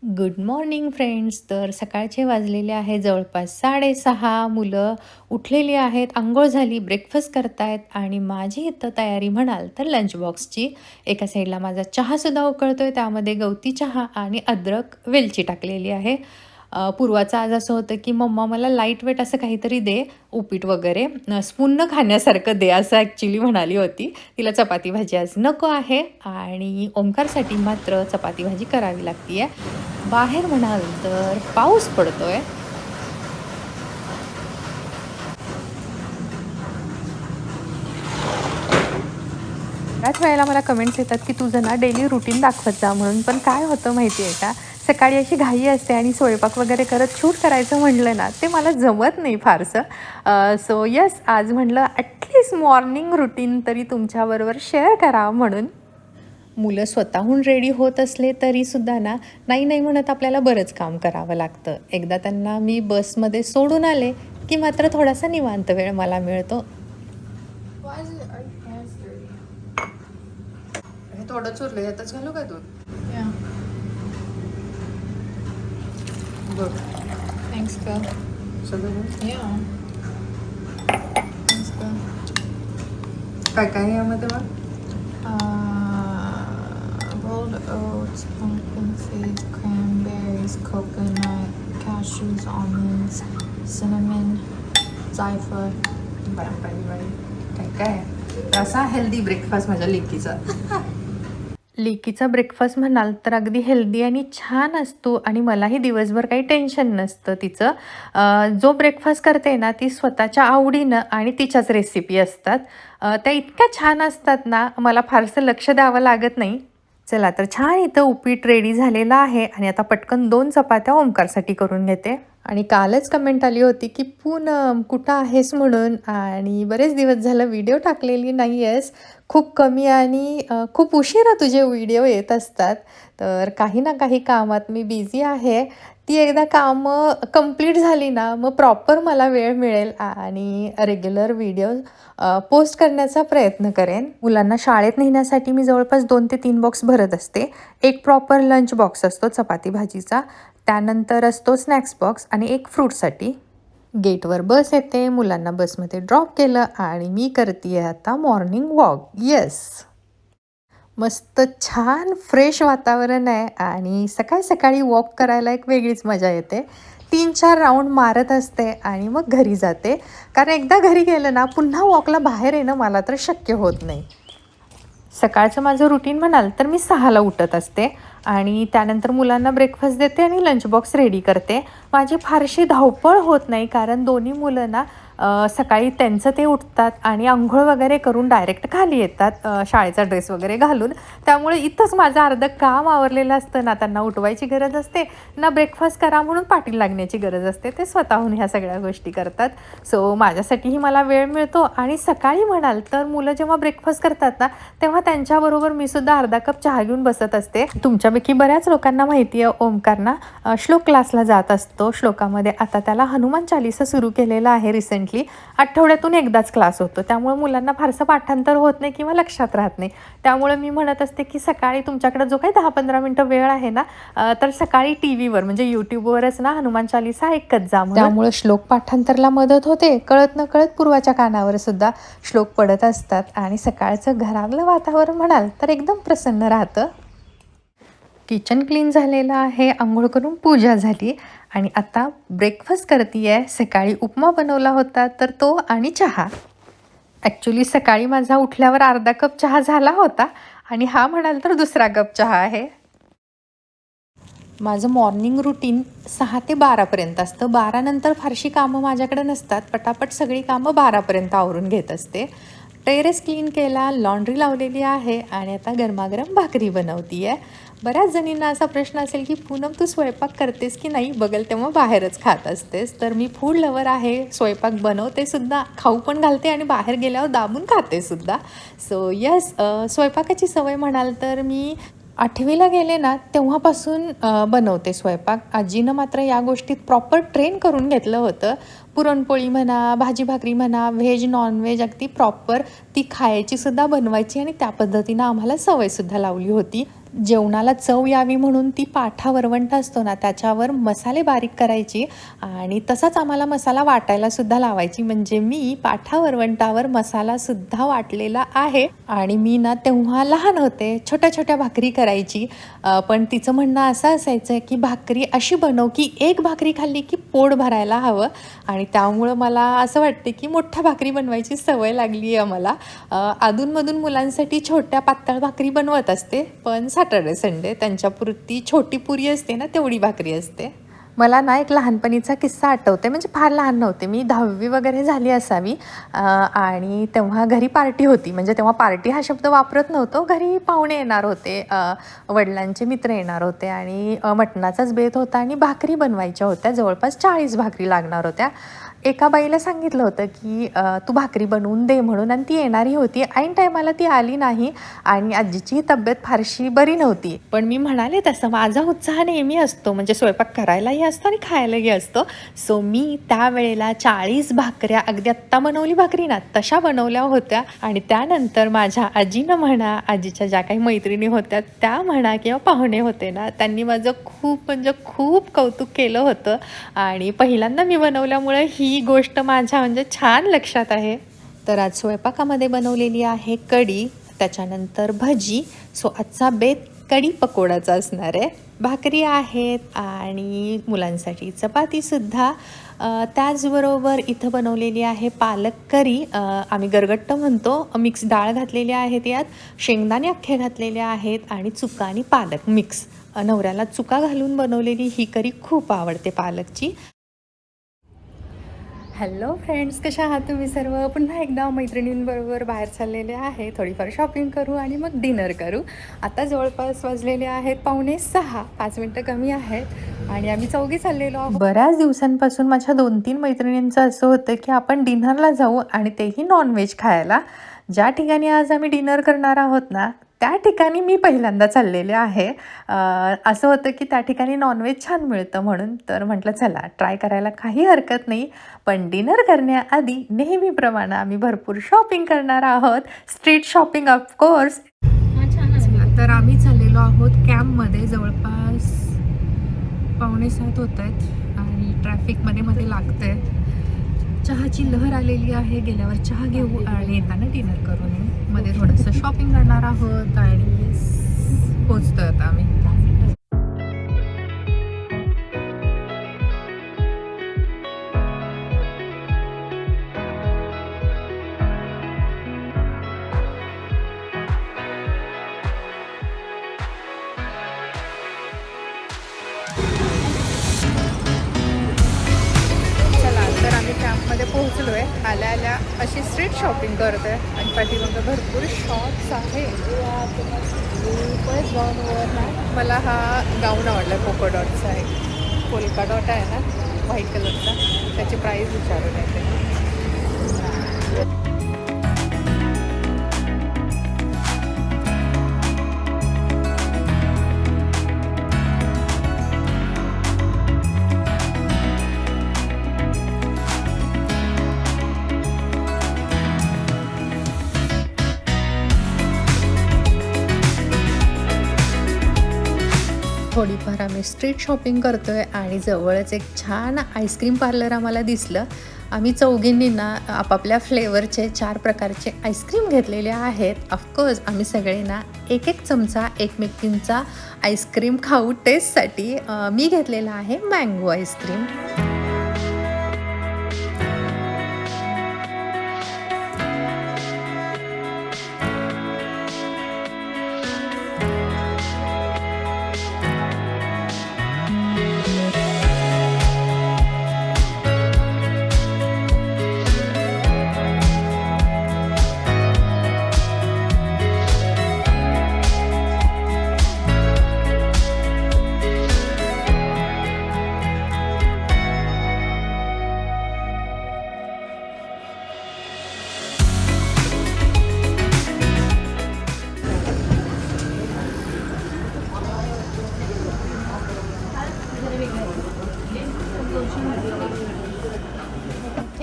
Good morning friends. तर सकाळचे वाजलेले आहे जवळपास 6:30. मुलं उठलेली आहेत, अंघोळ झाली, ब्रेकफास्ट करतायत आणि माझी इथं तयारी म्हणाल तर लंच बॉक्सची. एका साईडला माझा चहासुद्धा उकळतोय, त्यामध्ये गवती चहा आणि अद्रक वेलची टाकलेली आहे. पूर्वाचं आज असं होतं की मम्मा मला लाईट वेट असं काहीतरी दे, उपीट वगैरे स्पूननं खाण्यासारखं दे, असं ॲक्च्युली म्हणाली होती. तिला चपाती भाजी आज नको आहे आणि ओंकारसाठी मात्र चपाती भाजी करावी लागती आहे. बाहेर म्हणाल तर पाऊस पडतोय. बऱ्याच वेळेला मला कमेंट्स येतात की तुझं ना डेली रुटीन दाखवत जा म्हणून. पण काय होतं माहिती आहे का, सकाळी अशी घाई असते आणि स्वयंपाक वगैरे करत शूट करायचं म्हटलं ना, ते मला जमत नाही फारसं. सो येस, आज म्हटलं ॲटलीस्ट मॉर्निंग रुटीन तरी तुमच्याबरोबर शेअर करावं म्हणून. मुलं स्वतःहून रेडी होत असले तरीसुद्धा ना, नाही नाही म्हणत आपल्याला बरंच काम करावं लागतं. एकदा त्यांना मी बसमध्ये सोडून आले की मात्र थोडासा निवांत वेळ मला मिळतो. हे थोडं चुरलं, यातच घालू का दूध? बघ Thanks, girl. सगळं Yeah. Thanks, girl. काय काय आहे यामध्ये मग? Rolled oats, pumpkin seeds, cranberries, coconut, cashews, almonds, cinnamon, जायफळ. बाई बाई, काय काय आहे? असा हेल्दी ब्रेकफास्ट माझ्या लेकीचा. लेकीचा ब्रेकफास्ट म्हणाल तर अगदी हेल्दी आणि छान असतो आणि मलाही दिवसभर काही टेन्शन नसतं तिचं. जो ब्रेकफास्ट करते ना, ती स्वतःच्या आवडीनं आणि तिच्याच रेसिपी असतात. त्या इतक्या छान असतात ना, मला फारसं लक्ष द्यावं लागत नाही. चला तर छान इथं उपीट रेडी झालेलं आहे आणि आता पटकन 2 चपात्या ओंकारसाठी करून घेते. आणि कालच कमेंट आली होती की पूनम कुठं आहेस म्हणून, आणि बरेच दिवस झालं व्हिडिओ टाकलेली नाही आहेस, खूप कमी आणि खूप उशिरा तुझे व्हिडिओ येत असतात. तर काही ना काही कामात मी बिझी आहे. ती एकदा कामं कंप्लीट झाली ना, मग प्रॉपर मला वेळ मिळेल आणि रेग्युलर व्हिडिओ पोस्ट करण्याचा प्रयत्न करेन. मुलांना शाळेत नेण्यासाठी मी जवळपास 2 ते 3 बॉक्स भरत असते. एक प्रॉपर लंच बॉक्स असतो चपाती भाजीचा, त्यानंतर असतो स्नॅक्स बॉक्स आणि एक फ्रूटसाठी. गेटवर बस येते, मुलांना बसमध्ये ड्रॉप केलं आणि मी करते आहे आता मॉर्निंग वॉक. येस, मस्त छान फ्रेश वातावरण आहे आणि सकाळी सकाळी वॉक करायला एक वेगळीच मजा येते. 3-4 राऊंड मारत असते आणि मग घरी जाते. कारण एकदा घरी गेलं ना, पुन्हा वॉकला बाहेर येणं मला तर शक्य होत नाही. सकाळचं माझं रुटीन म्हणाल तर मी 6ला उठत असते आणि त्यानंतर मुलांना ब्रेकफास्ट देते आणि लंच बॉक्स रेडी करते. माझी फारशी धावपळ होत नाही, कारण दोन्ही मुलं ना सकाळी त्यांचं ते उठतात आणि अंघोळ वगैरे करून डायरेक्ट खाली येतात शाळेचा ड्रेस वगैरे घालून. त्यामुळे इथंच माझं अर्धं काम आवरलेलं असतं ना. त्यांना उठवायची गरज असते ना, ब्रेकफास्ट करा म्हणून पाठी लागण्याची गरज असते. ते स्वतःहून ह्या सगळ्या गोष्टी करतात. सो माझ्यासाठीही मला वेळ मिळतो. आणि सकाळी म्हणाल तर मुलं जेव्हा ब्रेकफास्ट करतात ना, तेव्हा त्यांच्याबरोबर मी सुद्धा अर्धा कप चहा घेऊन बसत असते. तुमच्यापैकी बऱ्याच लोकांना माहिती आहे ओंकार ना श्लोक क्लासला जात असतो. श्लोकामध्ये आता त्याला हनुमान चालीसा सुरू केलेला आहे रिसेंटली. आठवड्यातून एकदाच क्लास होतो, त्यामुळे मुलांना फारसं पाठांतर होत नाही किंवा लक्षात राहत नाही. त्यामुळे मी म्हणत असते की सकाळी तुमच्याकडे जो काही 10-15 मिनटं वेळ आहे ना, तर सकाळी टी व्हीवर म्हणजे यूट्यूबवरच ना हनुमान चालीसा ऐकत जा. त्यामुळे श्लोक पाठांतरला मदत होते. कळत न कळत पूर्वाच्या कानावर सुद्धा श्लोक पडत असतात आणि सकाळचं घरातलं वातावरण म्हणाल तर एकदम प्रसन्न राहतं. किचन क्लीन झालेलं आहे, अंघोळ करून पूजा झाली आणि आता ब्रेकफास्ट करते आहे. सकाळी उपमा बनवला होता तर तो आणि चहा. ॲक्च्युली सकाळी माझा उठल्यावर अर्धा कप चहा झाला होता आणि हा म्हणाल तर दुसरा कप चहा आहे. माझं मॉर्निंग रुटीन 6 ते 12पर्यंत असतं. 12 नंतर फारशी कामं माझ्याकडे नसतात. पटापट सगळी कामं 12पर्यंत आवरून घेत असते. टेरेस क्लीन केला, लॉन्ड्री लावलेली आहे आणि आता गरमागरम भाकरी बनवते आहे. बऱ्याच जणींना असा प्रश्न असेल की पूनम तू स्वयंपाक करतेस की नाही, बघल तेव्हा बाहेरच खात असतेस. तर मी फूड लवर आहे, स्वयंपाक बनवते सुद्धा, खाऊ पण घालते आणि बाहेर गेल्यावर दाबून खाते सुद्धा. सो येस, स्वयंपाकाची सवय म्हणाल तर मी 8वीला गेले ना तेव्हापासून बनवते स्वयंपाक. आजीनं मात्र या गोष्टीत प्रॉपर ट्रेन करून घेतलं होतं. पुरणपोळी म्हणा, भाजी भाकरी म्हणा, व्हेज नॉनव्हेज अगदी प्रॉपर ती खायची सुद्धा, बनवायची आणि त्या पद्धतीनं आम्हाला सवयसुद्धा लावली होती. जेवणाला चव यावी म्हणून ती पाठा वरवंटा असतो ना, त्याच्यावर मसाले बारीक करायची आणि तसाच आम्हाला मसाला वाटायला सुद्धा लावायची. म्हणजे मी पाठा वरवंटावर मसालासुद्धा वाटलेला आहे. आणि मी ना तेव्हा लहान होते, छोट्या छोट्या भाकरी करायची. पण तिचं म्हणणं असं असायचं की भाकरी अशी बनव की एक भाकरी खाल्ली की पोट भरायला हवं. आणि त्यामुळं मला असं वाटते की मोठ्या भाकरी बनवायची सवय लागली आहे आम्हाला. अधूनमधून मुलांसाठी छोट्या पातळ भाकरी बनवत असते, पण सॅटर्डे संडे त्यांच्यापुरती छोटी पुरी असते ना, तेवढी भाकरी असते. मला ना एक लहानपणीचा किस्सा आठवते. म्हणजे फार लहान नव्हते मी, 10वी वगैरे झाली असावी. आणि तेव्हा घरी पार्टी होती. म्हणजे तेव्हा पार्टी हा शब्द वापरत नव्हतो. घरी पाहुणे येणार होते, वडिलांचे मित्र येणार होते आणि मटणाचाच बेत होता आणि भाकरी बनवायच्या होत्या. जवळपास 40 भाकरी लागणार होत्या. एका बाईला सांगितलं होतं की तू भाकरी बनवून दे म्हणून, आणि ती येणारी होती. ऐन टायमाला ती आली नाही आणि आजीची तब्येत फारशी बरी नव्हती. पण मी म्हणाले तसं माझा उत्साह नेहमी असतो, म्हणजे स्वयंपाक करायलाही असतो आणि खायलाही असतो. सो मी त्यावेळेला 40 भाकऱ्या, अगदी आत्ता बनवली भाकरी ना तशा बनवल्या होत्या. आणि त्यानंतर माझ्या आजीनं म्हणा, आजीच्या ज्या काही मैत्रिणी होत्या त्या म्हणा, किंवा पाहुणे होते ना, त्यांनी माझं खूप म्हणजे खूप कौतुक केलं होतं. आणि पहिल्यांदा मी बनवल्यामुळे ही गोष्ट माझ्या म्हणजे छान लक्षात आहे. तर आज स्वयंपाकामध्ये बनवलेली आहे कढी, त्याच्यानंतर भजी. सो आजचा बेत कढी पकोडाचा असणार आहे. भाकरी आहेत आणि मुलांसाठी चपातीसुद्धा. त्याचबरोबर इथं बनवलेली आहे पालक करी, आम्ही गरगट्ट म्हणतो. मिक्स डाळ घातलेली आहेत, यात शेंगदाणे अख्खे घातलेले आहेत आणि चुका आणि पालक मिक्स. नवऱ्याला चुका घालून बनवलेली ही करी खूप आवडते पालकची. हॅलो फ्रेंड्स, कशा आहात तुम्ही सर्व? पुन्हा एकदा मैत्रिणींबरोबर बाहेर चाललेले आहे. थोडीफार शॉपिंग करू आणि मग डिनर करू. आता जवळपास वाजलेले आहेत 5:45, 5 मिनटं कमी आहेत आणि आम्ही चौघी चाललेलो आहोत. बऱ्याच दिवसांपासून माझ्या 2-3 मैत्रिणींचं असं होतं की आपण डिनरला जाऊ, आणि तेही नॉनव्हेज खायला. ज्या ठिकाणी आज आम्ही डिनर करणार आहोत ना, त्या ठिकाणी मी पहिल्यांदा चाललेले आहे. असं होतं की त्या ठिकाणी नॉनव्हेज छान मिळतं म्हणून. तर म्हटलं चला ट्राय करायला काही हरकत नाही. पण डिनर करण्याआधी नेहमीप्रमाणे आम्ही भरपूर शॉपिंग करणार आहोत. Street shopping of course. तर आम्ही चाललेलो आहोत कॅम्पमध्ये. जवळपास 6:45 होत आहेत आणि ट्रॅफिकमध्ये मध्ये लागतं आहे. चहाची लहर आलेली आहे. गेल्यावर चहा घेऊ आणि येताना डिनर करून येऊ. मध्ये थोडंसं शॉपिंग करणार आहोत आणि पोचतोय आता आम्ही. तर आम्ही कॅम्पमध्ये पोहोचलो आहे. आल्या आल्या अशी स्ट्रीट शॉपिंग करतो आहे आणि पाठीमागं भरपूर शॉप्स आहे. खूपच गाऊनवर ना मला हा गाऊन आवडला. पोको डॉटचा आहे, पोल्का डॉट आहे ना व्हाईट कलरचा. त्याची प्राईस विचारून येते. थोडीफार आम्ही स्ट्रीट शॉपिंग करतो आहे आणि जवळच एक छान आईस्क्रीम पार्लर आम्हाला दिसलं. आम्ही चौघींनी ना आपापल्या फ्लेवरचे 4 प्रकारचे आईस्क्रीम घेतलेले आहेत. ऑफकोर्स आम्ही सगळे ना एक एक चमचा एकमेकींचा आईस्क्रीम खाऊ टेस्टसाठी. मी घेतलेला आहे मँगो आईस्क्रीम.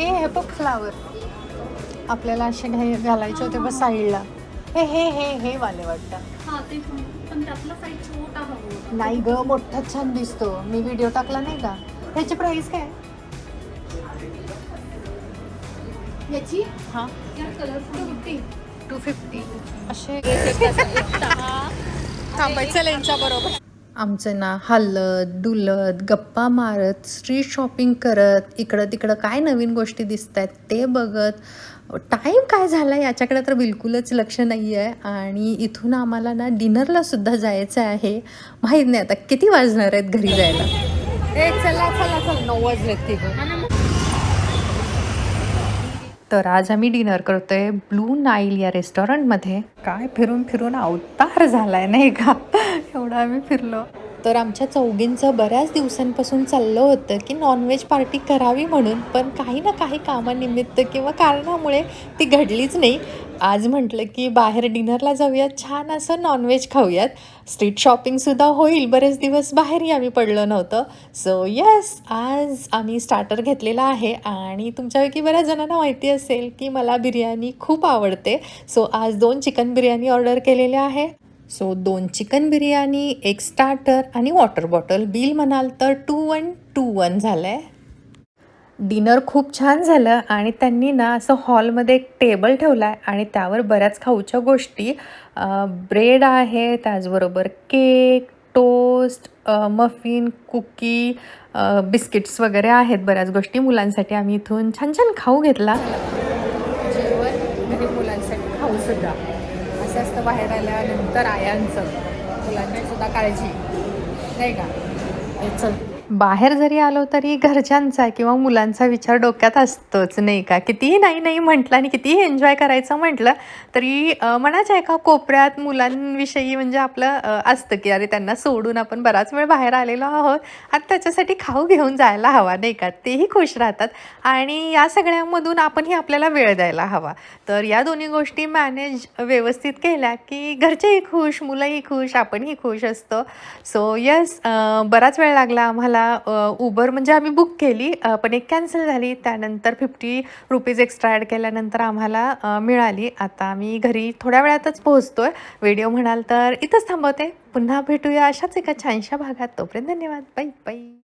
हे बघ फ्लावर आपल्याला असे घालायचे होते बस साईडला. हे हे हे हे वाले वाटतं. हां ते पण पण त्यातला साईज छोटा हवा होता. नाही ग, मोठा छान दिसतो. मी व्हिडिओ टाकला नाही का? ह्याची प्राइस काय? याची हां, या कलरफुल होती 250. असे थांबायचं यांच्या बरोबर. आमचं ना हलत डुलत गप्पा मारत स्ट्रीट शॉपिंग करत इकडं तिकडं काय नवीन गोष्टी दिसत आहेत ते बघत टाईम काय झाला याच्याकडे तर बिलकुलच लक्ष नाही आहे. आणि इथून आम्हाला ना डिनरला सुद्धा जायचं आहे. माहीत नाही आता किती वाजणार आहेत घरी जायला. चला चला चल 9 वाजलेत की गं. तर आज आम्ही डिनर करतोय ब्लू नाईल या रेस्टॉरंटमध्ये. काय फिरून फिरून अवतार झालाय नाही का, एवढं आम्ही फिरलो. तर आमच्या चौघींचं बऱ्याच दिवसांपासून चाललं होतं की नॉनव्हेज पार्टी करावी म्हणून, पण काही ना काही कामानिमित्त किंवा कारणामुळे ती घडलीच नाही. आज म्हटलं की बाहेर डिनरला जाऊयात, छान असं नॉनव्हेज खाऊयात, स्ट्रीट शॉपिंगसुद्धा होईल. बरेच दिवस बाहेरही आम्ही पडलो नव्हतं. सो येस, आज आम्ही स्टार्टर घेतलेला आहे. आणि तुमच्यापैकी बऱ्याच जणांना माहिती असेल की मला बिर्याणी खूप आवडते. सो आज 2 चिकन बिर्याणी ऑर्डर केलेल्या आहे. सो 2 चिकन बिर्याणी, 1 स्टार्टर आणि वॉटर बॉटल. बिल म्हणाल तर 2121 झालं आहे. डिनर खूप छान झालं आणि त्यांनी ना असं हॉलमध्ये एक टेबल ठेवला आहे आणि त्यावर बऱ्याच खाऊच्या गोष्टी, ब्रेड आहे, त्याचबरोबर cake, toast, muffin, cookie, biscuits वगैरे आहेत, बऱ्याच गोष्टी मुलांसाठी. आम्ही इथून छान छान खाऊ घेतला. जेवण आणि मुलांसाठी खाऊसुद्धा असं असतं बाहेर आल्यानंतर आयांचं, मुलांची सुद्धा काळजी नाही का. चल, बाहेर जरी आलो तरी घरच्यांचा किंवा मुलांचा विचार डोक्यात असतोच नाही का. कितीही नाही नाही म्हटलं आणि कितीही एन्जॉय करायचं म्हटलं तरी मनाच्या एका कोपऱ्यात मुलांविषयी म्हणजे आपलं असतं की अरे त्यांना सोडून आपण बराच वेळ बाहेर आलेलो आहोत आणि त्याच्यासाठी खाऊ घेऊन जायला हवा नाही का. तेही खुश राहतात आणि या सगळ्यामधून आपणही आपल्याला वेळ द्यायला हवा. तर या दोन्ही गोष्टी मॅनेज व्यवस्थित केल्या की घरचेही खुश, मुलंही खुश, आपणही खुश असतो. सो येस, बराच वेळ लागला आम्हाला. उबर म्हणजे आम्ही बुक केली, पण एक कॅन्सल झाली. त्यानंतर ₹50 एक्स्ट्रा ॲड केल्यानंतर आम्हाला मिळाली. आता आम्ही घरी थोड्या वेळातच पोहोचतोय. व्हिडिओ म्हणाल तर इथंच थांबवते. पुन्हा भेटूया अशाच एका छानशा भागात. तोपर्यंत धन्यवाद. Bye bye.